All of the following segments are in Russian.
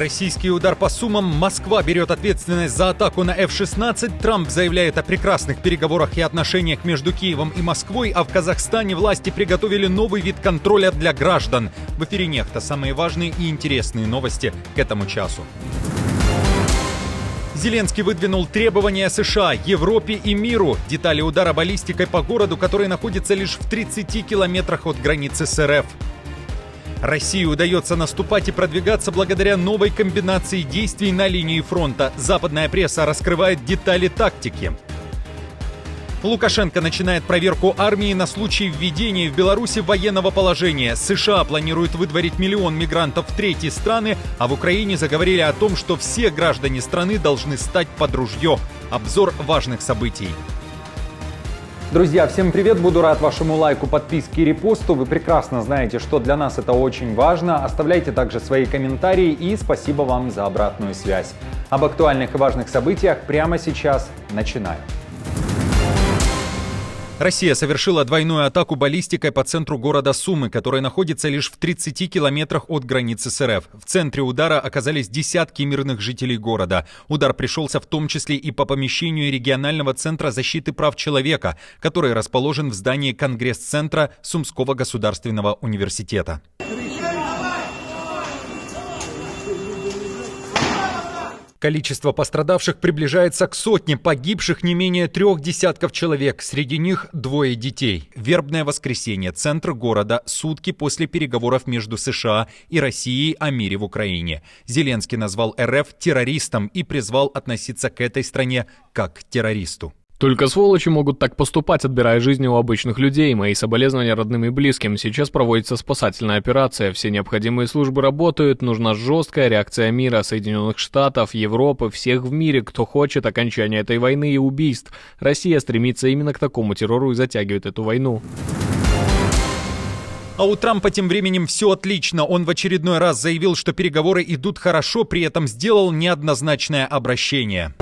Российский удар по Сумам. Москва берет ответственность за атаку на F-16. Трамп заявляет о прекрасных переговорах и отношениях между Киевом и Москвой, а в Казахстане власти приготовили новый вид контроля для граждан. В эфире «Нехта» самые важные и интересные новости к этому часу. Зеленский выдвинул требования США, Европе и миру. Детали удара баллистикой по городу, который находится лишь в 30 километрах от границы с РФ. России удается наступать и продвигаться благодаря новой комбинации действий на линии фронта. Западная пресса раскрывает детали тактики. Лукашенко начинает проверку армии на случай введения в Беларуси военного положения. США планируют выдворить 1 миллион мигрантов в третьи страны, а в Украине заговорили о том, что все граждане страны должны стать под ружье. Обзор важных событий. Друзья, всем привет! Буду рад вашему лайку, подписке и репосту. Вы прекрасно знаете, что для нас это очень важно. Оставляйте также свои комментарии и спасибо вам за обратную связь. Об актуальных и важных событиях прямо сейчас начинаем. Россия совершила двойную атаку баллистикой по центру города Сумы, который находится лишь в 30 километрах от границы с РФ. В центре удара оказались десятки мирных жителей города. Удар пришелся в том числе и по помещению регионального центра защиты прав человека, который расположен в здании Конгресс-центра Сумского государственного университета. Количество пострадавших приближается к сотне, погибших не менее 3 десятков человек, среди них 2 детей. Вербное воскресенье, центр города, сутки после переговоров между США и Россией о мире в Украине. Зеленский назвал РФ террористом и призвал относиться к этой стране как к террористу. Только сволочи могут так поступать, отбирая жизни у обычных людей. Мои соболезнования родным и близким. Сейчас проводится спасательная операция. Все необходимые службы работают. Нужна жесткая реакция мира, Соединенных Штатов, Европы, всех в мире, кто хочет окончания этой войны и убийств. Россия стремится именно к такому террору и затягивает эту войну. А у Трампа тем временем все отлично. Он в очередной раз заявил, что переговоры идут хорошо, при этом сделал неоднозначное обращение.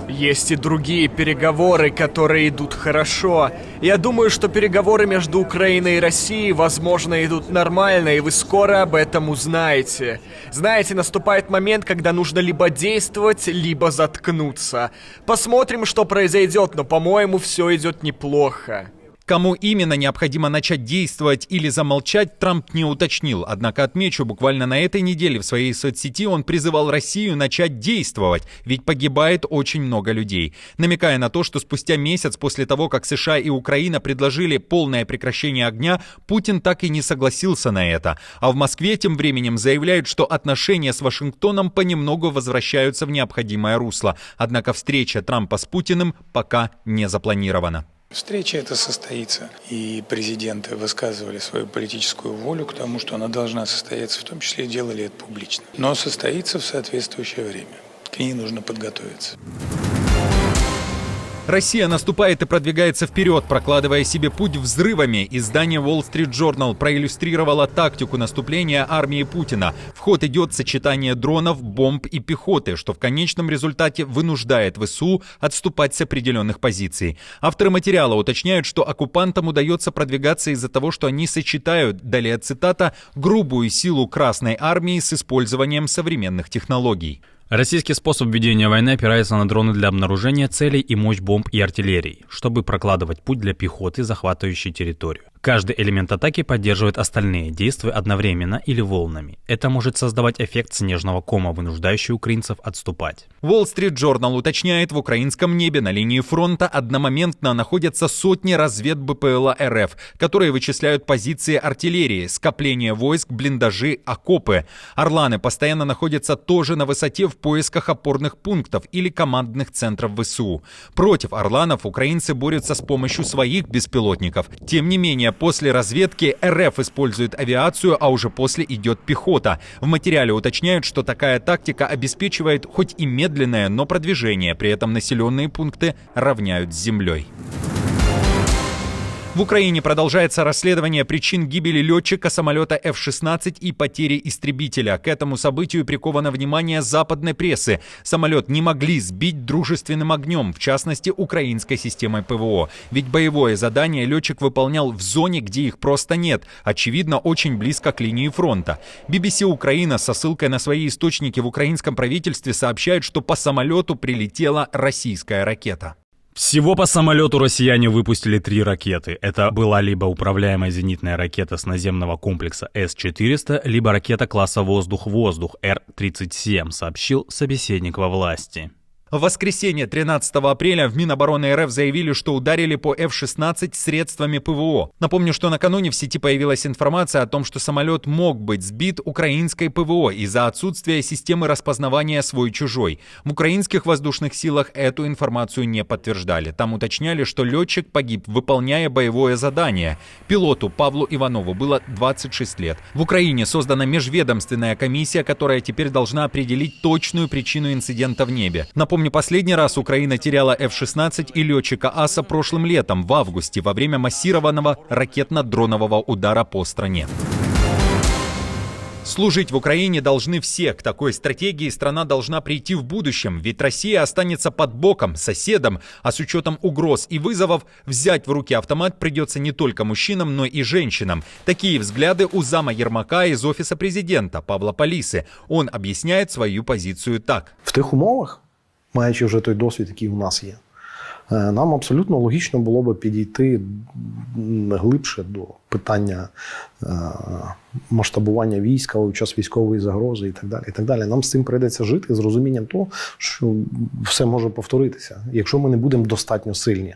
Есть и другие переговоры, которые идут хорошо. Я думаю, что переговоры между Украиной и Россией, возможно, идут нормально, и вы скоро об этом узнаете. Знаете, наступает момент, когда нужно либо действовать, либо заткнуться. Посмотрим, что произойдет, но, по-моему, все идет неплохо. Кому именно необходимо начать действовать или замолчать, Трамп не уточнил. Однако отмечу, буквально на этой неделе в своей соцсети он призывал Россию начать действовать, ведь погибает очень много людей. Намекая на то, что спустя месяц после того, как США и Украина предложили полное прекращение огня, Путин так и не согласился на это. А в Москве тем временем заявляют, что отношения с Вашингтоном понемногу возвращаются в необходимое русло. Однако встреча Трампа с Путиным пока не запланирована. Встреча эта состоится, и президенты высказывали свою политическую волю к тому, что она должна состояться, в том числе и делали это публично. Но состоится в соответствующее время. К ней нужно подготовиться. Россия наступает и продвигается вперед, прокладывая себе путь взрывами. Издание Wall Street Journal проиллюстрировало тактику наступления армии Путина. В ход идет сочетание дронов, бомб и пехоты, что в конечном результате вынуждает ВСУ отступать с определенных позиций. Авторы материала уточняют, что оккупантам удается продвигаться из-за того, что они сочетают, далее цитата, грубую силу Красной армии с использованием современных технологий. Российский способ ведения войны опирается на дроны для обнаружения целей и мощь бомб и артиллерии, чтобы прокладывать путь для пехоты, захватывающей территорию. Каждый элемент атаки поддерживает остальные, действуя одновременно или волнами. Это может создавать эффект снежного кома, вынуждающий украинцев отступать. Wall Street Journal уточняет, в украинском небе на линии фронта одномоментно находятся сотни разведБПЛА РФ, которые вычисляют позиции артиллерии, скопления войск, блиндажи, окопы. Орланы постоянно находятся тоже на высоте в поисках опорных пунктов или командных центров ВСУ. Против орланов украинцы борются с помощью своих беспилотников. Тем не менее, после разведки РФ использует авиацию, а уже после идет пехота. В материале уточняют, что такая тактика обеспечивает хоть и медленное, но продвижение, при этом населенные пункты равняют с землей. В Украине продолжается расследование причин гибели летчика самолета F-16 и потери истребителя. К этому событию приковано внимание западной прессы. Самолет не могли сбить дружественным огнем, в частности, украинской системой ПВО. Ведь боевое задание летчик выполнял в зоне, где их просто нет. Очевидно, очень близко к линии фронта. BBC Украина со ссылкой на свои источники в украинском правительстве сообщает, что по самолету прилетела российская ракета. Всего по самолету россияне выпустили 3 ракеты. Это была либо управляемая зенитная ракета с наземного комплекса С-400, либо ракета класса «Воздух-воздух» Р-37, сообщил собеседник во власти. В воскресенье 13 апреля в Минобороны РФ заявили, что ударили по F-16 средствами ПВО. Напомню, что накануне в сети появилась информация о том, что самолет мог быть сбит украинской ПВО из-за отсутствия системы распознавания свой-чужой. В украинских воздушных силах эту информацию не подтверждали. Там уточняли, что летчик погиб, выполняя боевое задание. Пилоту Павлу Иванову было 26 лет. В Украине создана межведомственная комиссия, которая теперь должна определить точную причину инцидента в небе. Напомню, последний раз Украина теряла F-16 и летчика АСА прошлым летом, в августе, во время массированного ракетно-дронового удара по стране. Служить в Украине должны все. К такой стратегии страна должна прийти в будущем, ведь Россия останется под боком, соседом, а с учетом угроз и вызовов взять в руки автомат придется не только мужчинам, но и женщинам. Такие взгляды у зама Єрмака из офиса президента Павла Поліси. Он объясняет свою позицию так. В тих умовах, маючи вже той досвід, який у нас є, нам абсолютно логічно було би підійти глибше до питання масштабування війська у час військової загрози і так далі. І так далі. Нам з цим прийдеться жити з розумінням того, що все може повторитися, якщо ми не будемо достатньо сильні.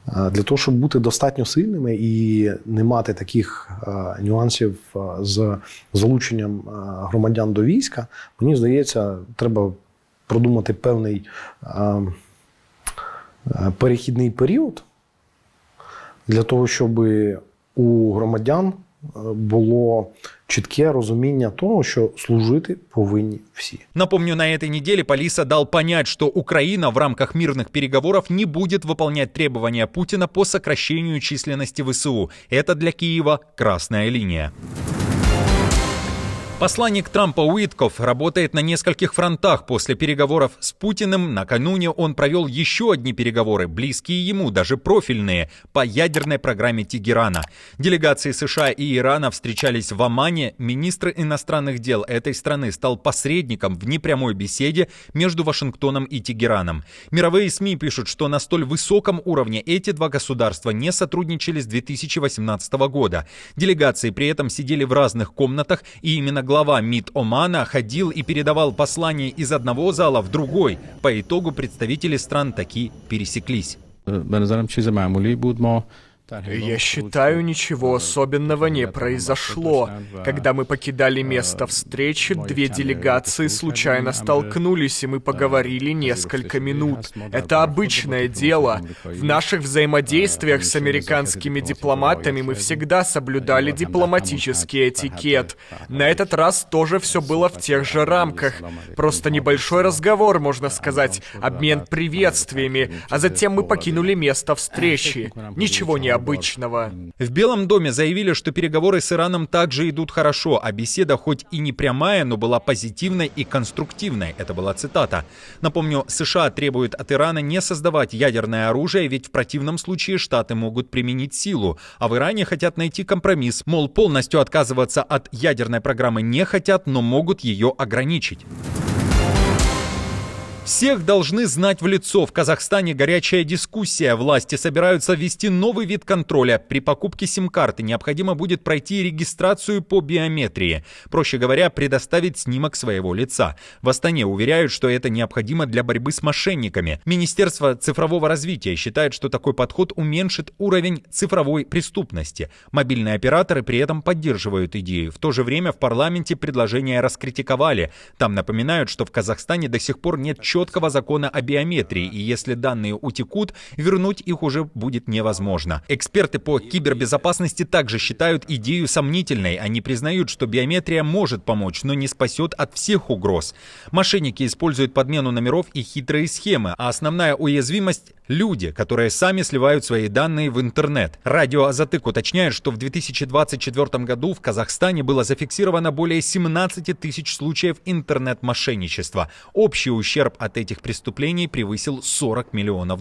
Для того, щоб бути достатньо сильними і не мати таких нюансів з залученням громадян до війська, мені здається, треба продумати певний перехідний період для того, щоб у громадян було чітке розуміння того, що служити повинні всі. Напомню, на этой неделе Поліса дал понять, что Украина в рамках мирных переговоров не будет выполнять требования Путина по сокращению численности ВСУ. Это для Киева красная линия. Посланник Трампа Уитков работает на нескольких фронтах. После переговоров с Путиным накануне он провел еще одни переговоры, близкие ему, даже профильные, по ядерной программе Тегерана. Делегации США и Ирана встречались в Омане. Министр иностранных дел этой страны стал посредником в непрямой беседе между Вашингтоном и Тегераном. Мировые СМИ пишут, что на столь высоком уровне эти два государства не сотрудничали с 2018 года. Делегации при этом сидели в разных комнатах, и именно глава МИД Омана ходил и передавал послания из одного зала в другой. По итогу представители стран таки пересеклись. Я считаю, ничего особенного не произошло. Когда мы покидали место встречи, две делегации случайно столкнулись, и мы поговорили несколько минут. Это обычное дело. В наших взаимодействиях с американскими дипломатами мы всегда соблюдали дипломатический этикет. На этот раз тоже все было в тех же рамках. Просто небольшой разговор, можно сказать, обмен приветствиями, а затем мы покинули место встречи. Ничего необычного. В Белом доме заявили, что переговоры с Ираном также идут хорошо, а беседа хоть и не прямая, но была позитивной и конструктивной. Это была цитата. Напомню, США требуют от Ирана не создавать ядерное оружие, ведь в противном случае Штаты могут применить силу. А в Иране хотят найти компромисс, мол, полностью отказываться от ядерной программы не хотят, но могут ее ограничить. Всех должны знать в лицо. В Казахстане горячая дискуссия. Власти собираются ввести новый вид контроля. При покупке сим-карты необходимо будет пройти регистрацию по биометрии. Проще говоря, предоставить снимок своего лица. В Астане уверяют, что это необходимо для борьбы с мошенниками. Министерство цифрового развития считает, что такой подход уменьшит уровень цифровой преступности. Мобильные операторы при этом поддерживают идею. В то же время в парламенте предложение раскритиковали. Там напоминают, что в Казахстане до сих пор нет четкого закона о биометрии, и если данные утекут, вернуть их уже будет невозможно. Эксперты по кибербезопасности также считают идею сомнительной. Они признают, что биометрия может помочь, но не спасет от всех угроз. Мошенники используют подмену номеров и хитрые схемы, а основная уязвимость – люди, которые сами сливают свои данные в интернет. Радио Азатык уточняет, что в 2024 году в Казахстане было зафиксировано более 17 тысяч случаев интернет-мошенничества. Общий ущерб от этих преступлений превысил $40 миллионов.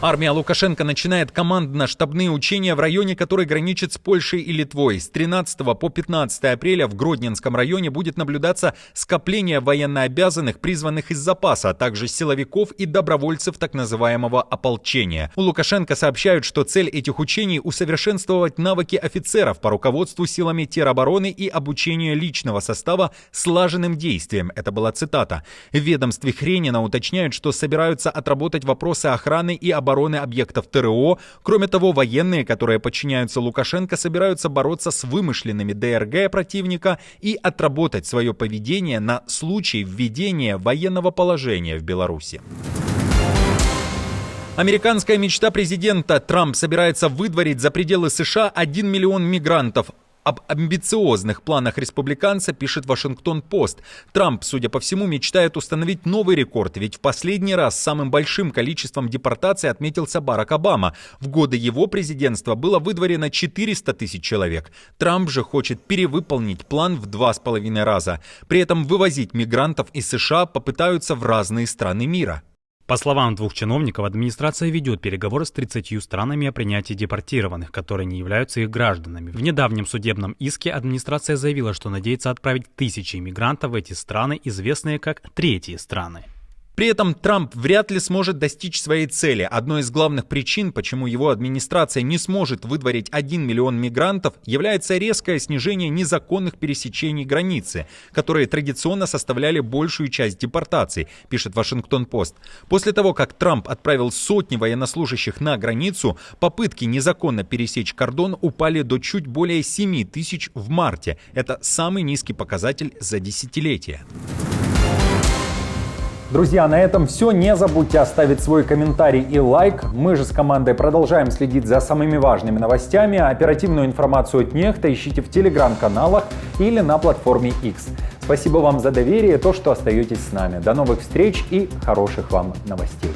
Армия Лукашенко начинает командно-штабные учения в районе, который граничит с Польшей и Литвой. С 13 по 15 апреля в Гродненском районе будет наблюдаться скопление военнообязанных, призванных из запаса, а также силовиков и добровольцев так называемого ополчения. У Лукашенко сообщают, что цель этих учений – усовершенствовать навыки офицеров по руководству силами теробороны и обучению личного состава слаженным действиям. Это была цитата. В ведомстве Хренина уточняют, что собираются отработать вопросы охраны и обороны объектов ТРО. Кроме того, военные, которые подчиняются Лукашенко, собираются бороться с вымышленными ДРГ противника и отработать свое поведение на случай введения военного положения в Беларуси. Американская мечта президента. Трамп собирается выдворить за пределы США 1 миллион мигрантов. Об амбициозных планах республиканца пишет Вашингтон-Пост. Трамп, судя по всему, мечтает установить новый рекорд, ведь в последний раз самым большим количеством депортаций отметился Барак Обама. В годы его президентства было выдворено 400 тысяч человек. Трамп же хочет перевыполнить план в 2,5 раза. При этом вывозить мигрантов из США попытаются в разные страны мира. По словам двух чиновников, администрация ведет переговоры с 30 странами о принятии депортированных, которые не являются их гражданами. В недавнем судебном иске администрация заявила, что надеется отправить тысячи иммигрантов в эти страны, известные как третьи страны. При этом Трамп вряд ли сможет достичь своей цели. Одной из главных причин, почему его администрация не сможет выдворить 1 миллион мигрантов, является резкое снижение незаконных пересечений границы, которые традиционно составляли большую часть депортаций, пишет Вашингтон-Пост. После того, как Трамп отправил сотни военнослужащих на границу, попытки незаконно пересечь кордон упали до чуть более 7 тысяч в марте. Это самый низкий показатель за десятилетие. Друзья, на этом все. Не забудьте оставить свой комментарий и лайк. Мы же с командой продолжаем следить за самыми важными новостями. Оперативную информацию от Нехта ищите в телеграм-каналах или на платформе X. Спасибо вам за доверие и то, что остаетесь с нами. До новых встреч и хороших вам новостей.